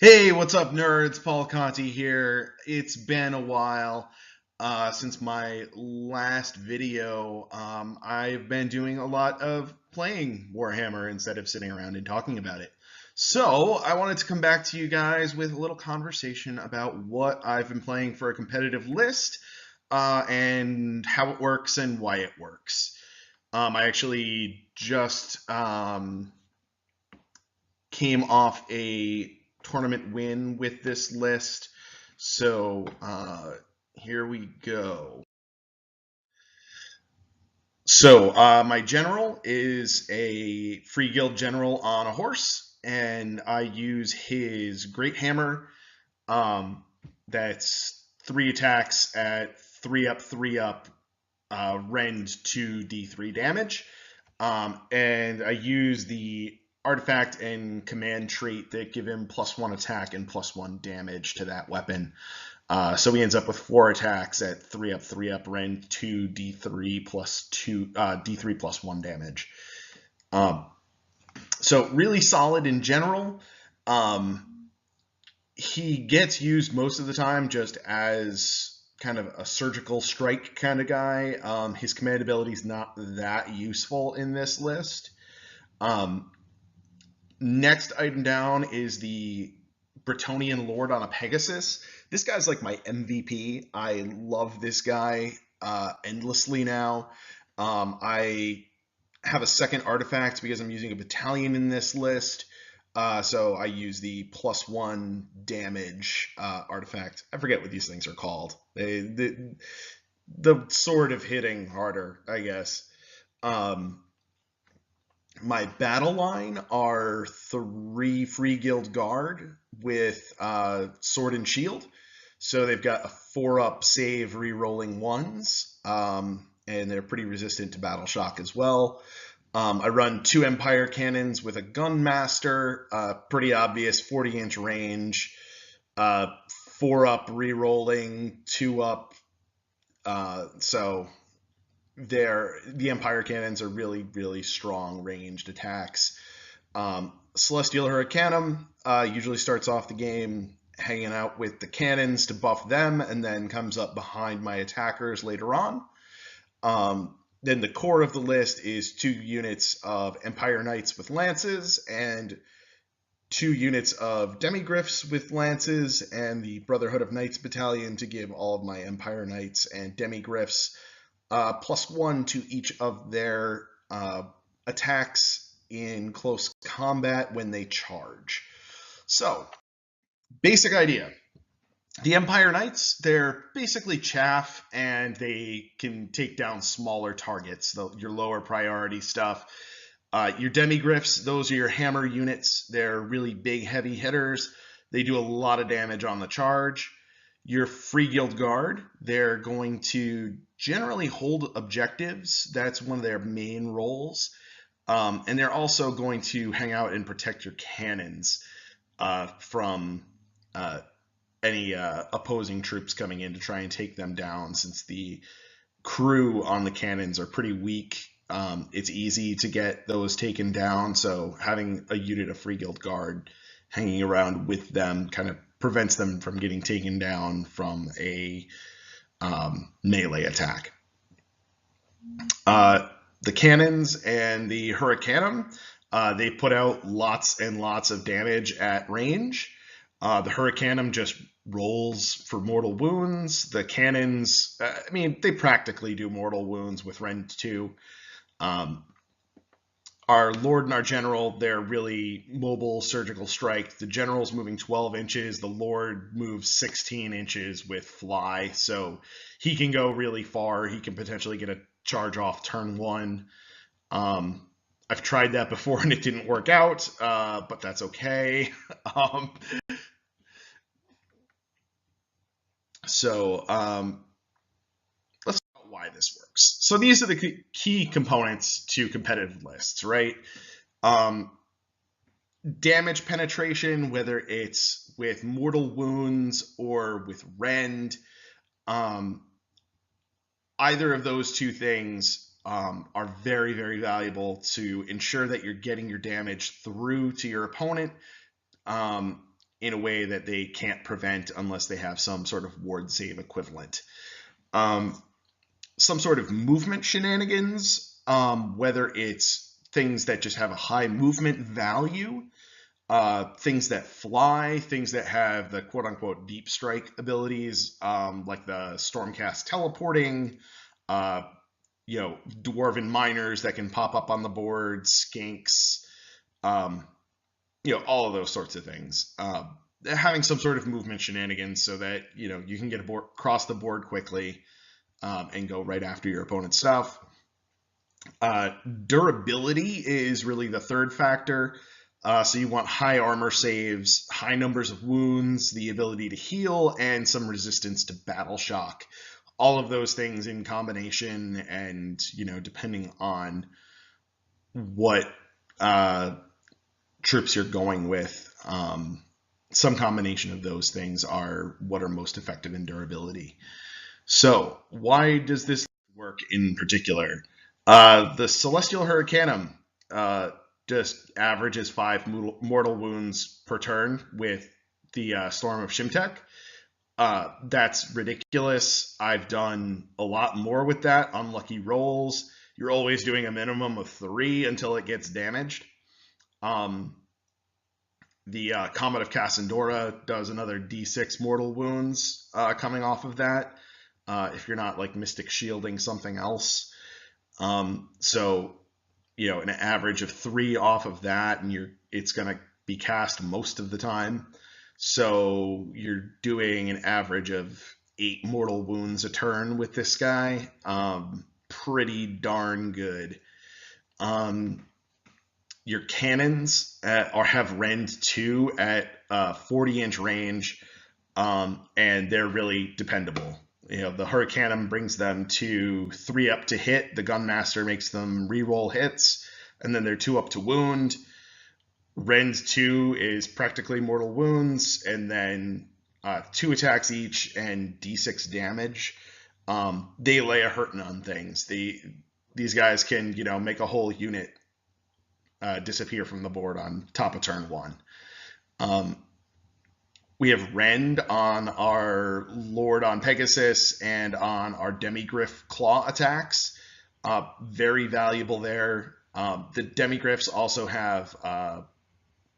Hey, what's up, nerds? Paul Conti here. It's been a while since my last video. I've been doing a lot of playing Warhammer instead of sitting around and talking about it. So, I wanted to come back to you guys with a little conversation about what I've been playing for a competitive list and how it works and why it works. I actually just came off a tournament win with this list. So here we go. So my general is a free guild general on a horse, and I use his great hammer. Um, that's 3 attacks at 3 up, 3 up, rend 2d3 damage. And I use the artifact and command trait that give him +1 attack and +1 damage to that weapon. So he ends up with 4 attacks at 3 up, 3 up, rend 2d3 d3 +1 damage. Um, so really solid in general. He gets used most of the time just as kind of a surgical strike kind of guy. His command ability is not that useful in this list. Next item down is the Bretonnian Lord on a Pegasus. This guy's like my MVP. I love this guy endlessly now. I have a second artifact because I'm using a battalion in this list. So I use the +1 damage artifact. I forget what these things are called. The sort of hitting harder, I guess. My battle line are 3 free guild guard with sword and shield. So they've got a 4-up save re-rolling ones, and they're pretty resistant to battle shock as well. I run 2 Empire cannons with a gun master, pretty obvious 40-inch range, 4-up re-rolling, 2-up. So the Empire cannons are really, really strong ranged attacks. Celestial Hurricanum usually starts off the game hanging out with the cannons to buff them, and then comes up behind my attackers later on. Then the core of the list is 2 units of Empire Knights with lances, and 2 units of Demigryphs with lances, and the Brotherhood of Knights battalion to give all of my Empire Knights and Demigryphs +1 to each of their attacks in close combat when they charge. So, basic idea. The Empire Knights, they're basically chaff, and they can take down smaller targets, your lower priority stuff. Your Demigryphs, those are your hammer units. They're really big, heavy hitters. They do a lot of damage on the charge. Your Free Guild Guard, they're going to generally hold objectives. That's one of their main roles. And they're also going to hang out and protect your cannons from any opposing troops coming in to try and take them down, since the crew on the cannons are pretty weak. It's easy to get those taken down, so having a unit of Free Guild Guard hanging around with them kind of prevents them from getting taken down from a melee attack. The cannons and the Hurricanum, they put out lots and lots of damage at range. The Hurricanum just rolls for mortal wounds. The cannons, they practically do mortal wounds with Rend 2. Our Lord and our General, they're really mobile surgical strike. The General's moving 12 inches. The Lord moves 16 inches with fly. So he can go really far. He can potentially get a charge off turn 1. I've tried that before and it didn't work out, but that's okay. Let's talk about why this works. So these are the key components to competitive lists, right? Damage penetration, whether it's with mortal wounds or with rend, either of those 2 things are very, very valuable to ensure that you're getting your damage through to your opponent. in a way that they can't prevent unless they have some sort of ward save equivalent. Um, some sort of movement shenanigans, whether it's things that just have a high movement value, things that fly, things that have the quote unquote deep strike abilities, like the Stormcast teleporting, uh, dwarven miners that can pop up on the board, skinks, um, all of those sorts of things. Having some sort of movement shenanigans so that, you can get across the board quickly, and go right after your opponent's stuff. Durability is really the third factor. So you want high armor saves, high numbers of wounds, the ability to heal, and some resistance to battle shock. All of those things in combination, and depending on what troops you're going with, some combination of those things are what are most effective in durability. So why does this work in particular? The Celestial Hurricanum just averages 5 mortal wounds per turn with the Storm of Shimtek. That's ridiculous. I've done a lot more with that on lucky rolls. You're always doing a minimum of 3 until it gets damaged. The Comet of Cassandora does another D6 mortal wounds coming off of that, if you're not like Mystic Shielding something else. So, an average of 3 off of that, and it's going to be cast most of the time. So you're doing an average of 8 mortal wounds a turn with this guy. Pretty darn good. Your cannons have Rend 2 at 40-inch range, and they're really dependable. The Hurricanum brings them to 3 up to hit. The Gunmaster makes them reroll hits, and then they're 2 up to wound. Rend 2 is practically mortal wounds, and then 2 attacks each and D6 damage. They lay a hurting on things. These guys can, make a whole unit disappear from the board on top of turn 1. We have Rend on our Lord on Pegasus and on our Demigryph Claw attacks. Very valuable there. The Demigryphs also have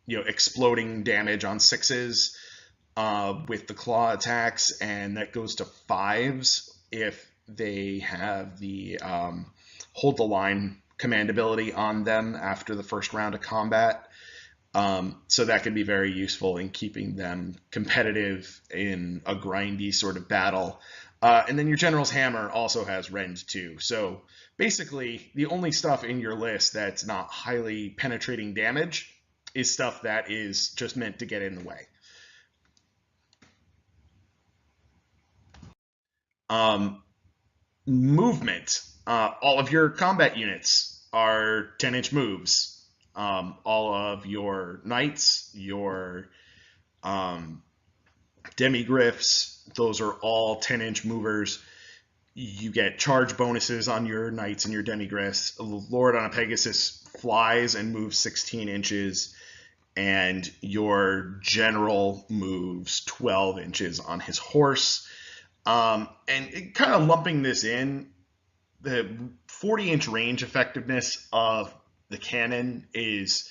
exploding damage on 6s with the claw attacks, and that goes to 5s if they have the hold the line command ability on them after the first round of combat. So that can be very useful in keeping them competitive in a grindy sort of battle. And then your General's Hammer also has Rend 2. So basically, the only stuff in your list that's not highly penetrating damage is stuff that is just meant to get in the way. Movement. All of your combat units are 10-inch moves. All of your knights, your demigryphs, those are all 10-inch movers. You get charge bonuses on your knights and your demigryphs. Lord on a Pegasus flies and moves 16 inches, and your general moves 12 inches on his horse. And kind of lumping this in, the 40-inch range effectiveness of the cannon is,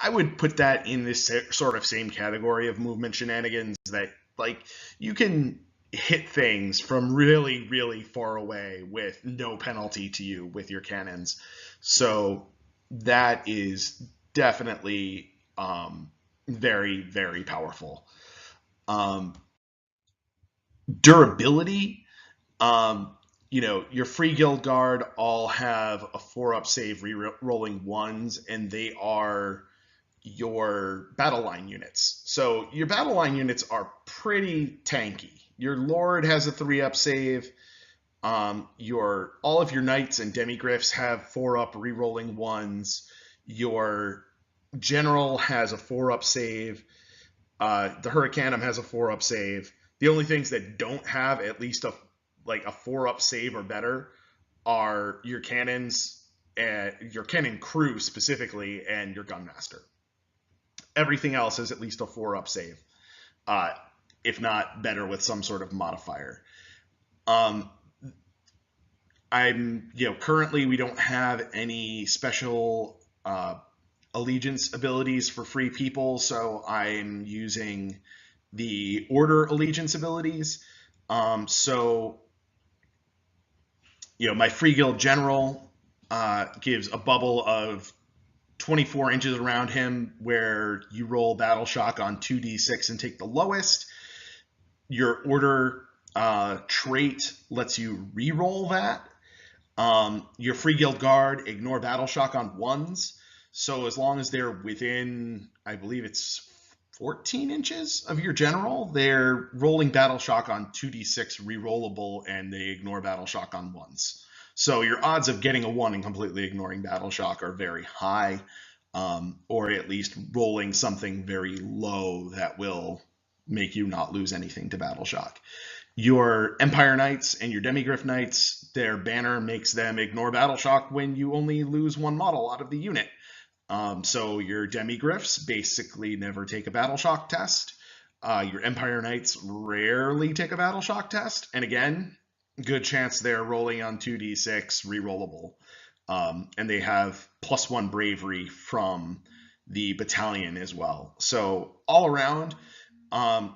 I would put that in this sort of same category of movement shenanigans, that like you can hit things from really, really far away with no penalty to you with your cannons. So that is definitely very, very powerful. Durability, your Free Guild Guard all have a 4-up save re-rolling 1s, and they are your battle line units. So your battle line units are pretty tanky. Your Lord has a 3-up save. All of your Knights and Demigryphs have 4-up re-rolling 1s. Your General has a 4-up save. The Hurricanum has a 4-up save. The only things that don't have at least a 4-up save or better are your cannons, your cannon crew specifically, and your Gunmaster. Everything else is at least a 4-up save. uh, if not better with some sort of modifier. Um, currently we don't have any special allegiance abilities for free people, so I'm using the order allegiance abilities. So, my free guild general gives a bubble of 24 inches around him where you roll battle shock on 2d6 and take the lowest. Your order trait lets you re-roll that. Your free guild guard ignore battle shock on ones. So as long as they're within, I believe it's 14 inches of your general, they're rolling battle shock on 2d6 re-rollable, and they ignore battle shock on ones. So your odds of getting a 1 and completely ignoring battle shock are very high, or at least rolling something very low that will make you not lose anything to battle shock. Your Empire Knights and your Demigryph Knights, their banner makes them ignore battle shock when you only lose one model out of the unit. So your Demigryphs basically never take a battle shock test. Your Empire Knights rarely take a battle shock test. And again, good chance they're rolling on 2d6 rerollable. And they have +1 bravery from the battalion as well. So all around,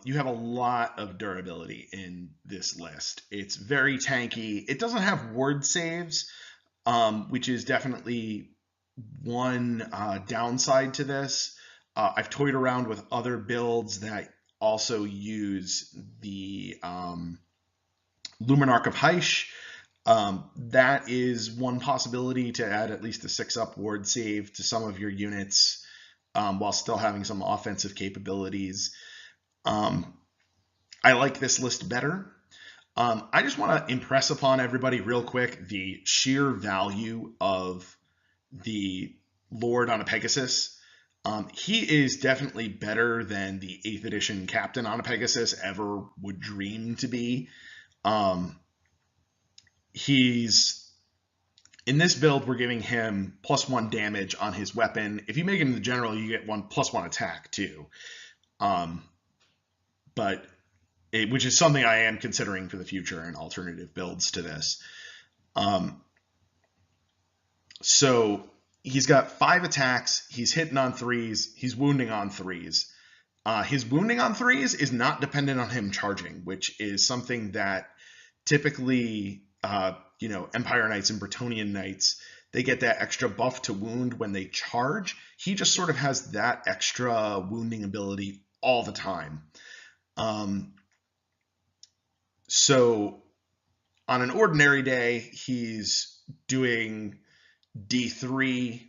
you have a lot of durability in this list. It's very tanky. It doesn't have ward saves, which is definitely one downside to this. I've toyed around with other builds that also use the Luminarch of Hysh. That is one possibility to add at least a 6-up ward save to some of your units while still having some offensive capabilities. I like this list better. I just want to impress upon everybody real quick the sheer value of the Lord on a Pegasus. He is definitely better than the 8th edition Captain on a Pegasus ever would dream to be. He's in this build, we're giving him +1 damage on his weapon. If you make him the general, you get +1 attack too. Which is something I am considering for the future in alternative builds to this. So he's got 5 attacks. He's hitting on 3s. He's wounding on 3s. His wounding on 3s is not dependent on him charging, which is something that typically, Empire Knights and Bretonnian Knights, they get that extra buff to wound when they charge. He just sort of has that extra wounding ability all the time. So on an ordinary day, he's doing D3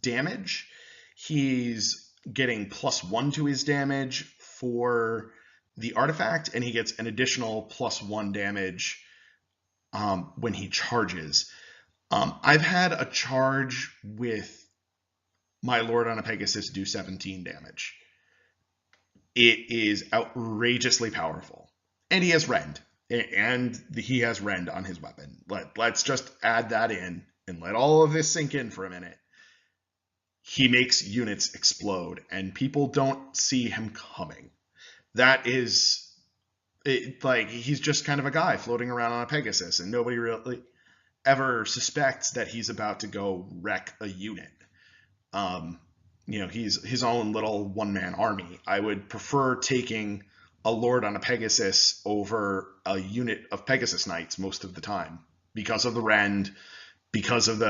damage. He's getting +1 to his damage for the artifact, and he gets an additional +1 damage when he charges. I've had a charge with my Lord on a Pegasus do 17 damage. It is outrageously powerful. And he has Rend. And he has Rend on his weapon. Let's just add that in and let all of this sink in for a minute. He makes units explode, and people don't see him coming. That is, he's just kind of a guy floating around on a Pegasus, and nobody really ever suspects that he's about to go wreck a unit. He's his own little one-man army. I would prefer taking a Lord on a Pegasus over a unit of Pegasus Knights most of the time because of the Rend, because of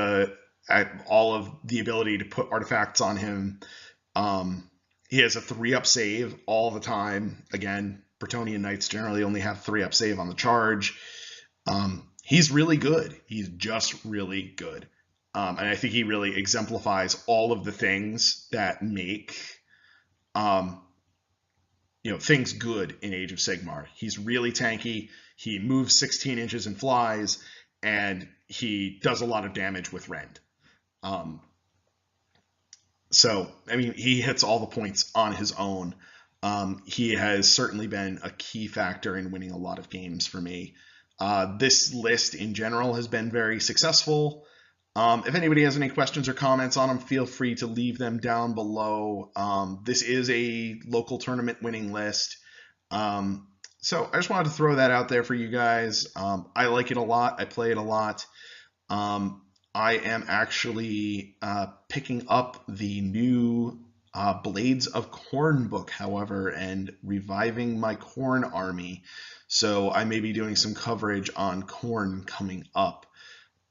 all of the ability to put artifacts on him. He has a 3-up save all the time. Again, Bretonnian Knights generally only have 3-up save on the charge. He's really good. He's just really good. And I think he really exemplifies all of the things that make things good in Age of Sigmar. He's really tanky. He moves 16 inches and flies, and he does a lot of damage with Rend. He hits all the points on his own. He has certainly been a key factor in winning a lot of games for me. This list in general has been very successful. If anybody has any questions or comments on them, feel free to leave them down below. This is a local tournament winning list. So I just wanted to throw that out there for you guys. I like it a lot. I play it a lot. I am actually picking up the new Blades of Corn book, however, and reviving my Corn army. So I may be doing some coverage on Corn coming up,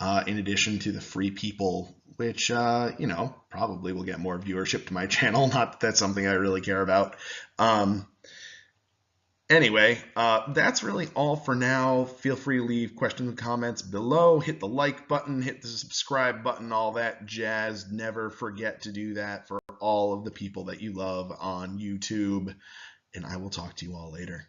in addition to the Free People, which, probably will get more viewership to my channel. Not that that's something I really care about. Anyway, that's really all for now. Feel free to leave questions and comments below. Hit the like button, hit the subscribe button, all that jazz. Never forget to do that for all of the people that you love on YouTube. And I will talk to you all later.